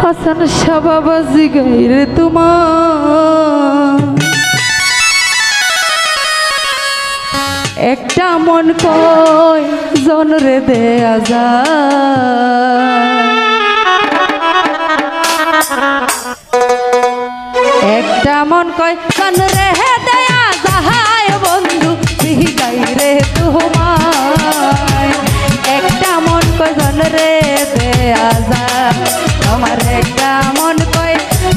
হাসান শাহবাজি গাইরে তোমার একটা মন কয় জনরে দেয়া যায় একটা মন কয় জনরে দেয়া যায় বন্ধু বিহি গাইরে তোমার একটা মন কয় জনরে দেয়া যায় আমার একটা মন কয়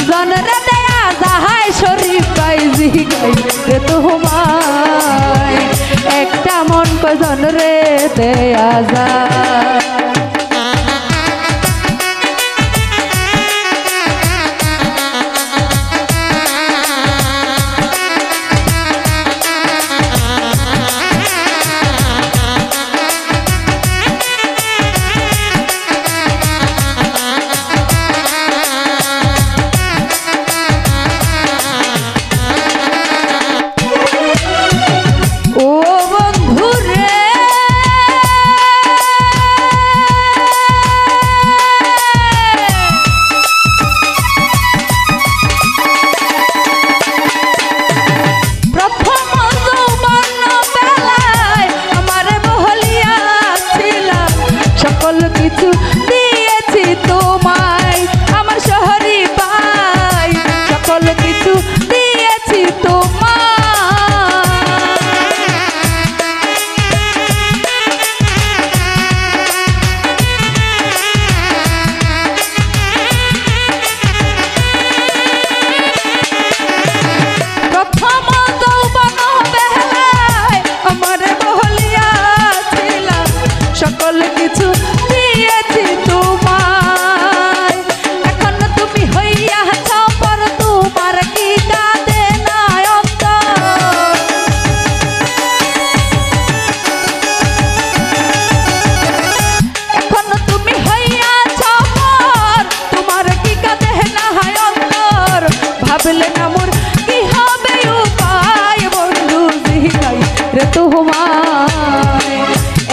জনরে দেয়া যায় শরীফ গাইজি গাইরে তোমার একটা মন কয় জনরে দেয়া যায়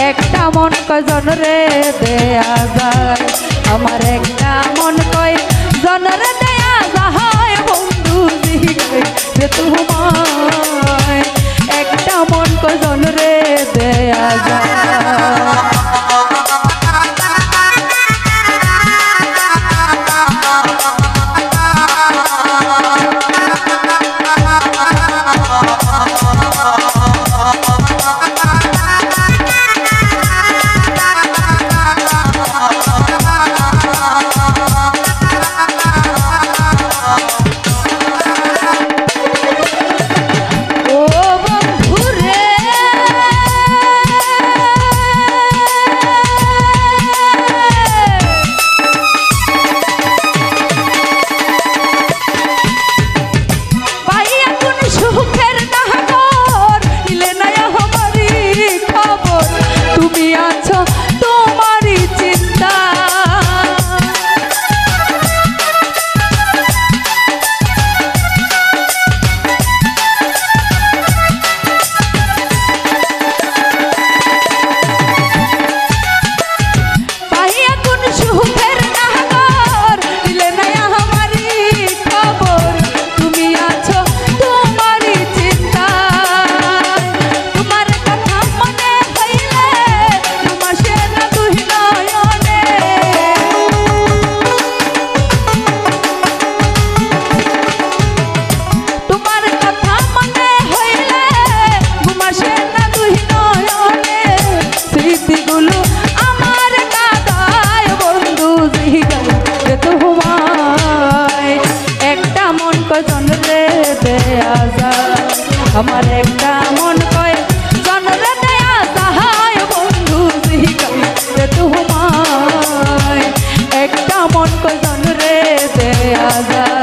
একটা মন কয় জনরে দেয়া যায় আমার একটা মন কয় জনরে দেয়া যায় বন্ধু রে তোমায় একটা মন কয় জনরে দেয়া যায় আমার একটা মন কয় জনরে দেয়া যায় বন্ধু রে তোমায় একটা মন কয় জনরে দেয়া যায়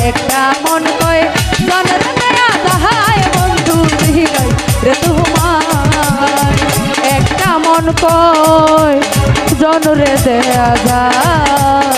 একটা মন কয় জনের দেয়া যাহাই বন্ধু হৃদয় রে তোমার একটা মন কয় জনরে দেয়া যায়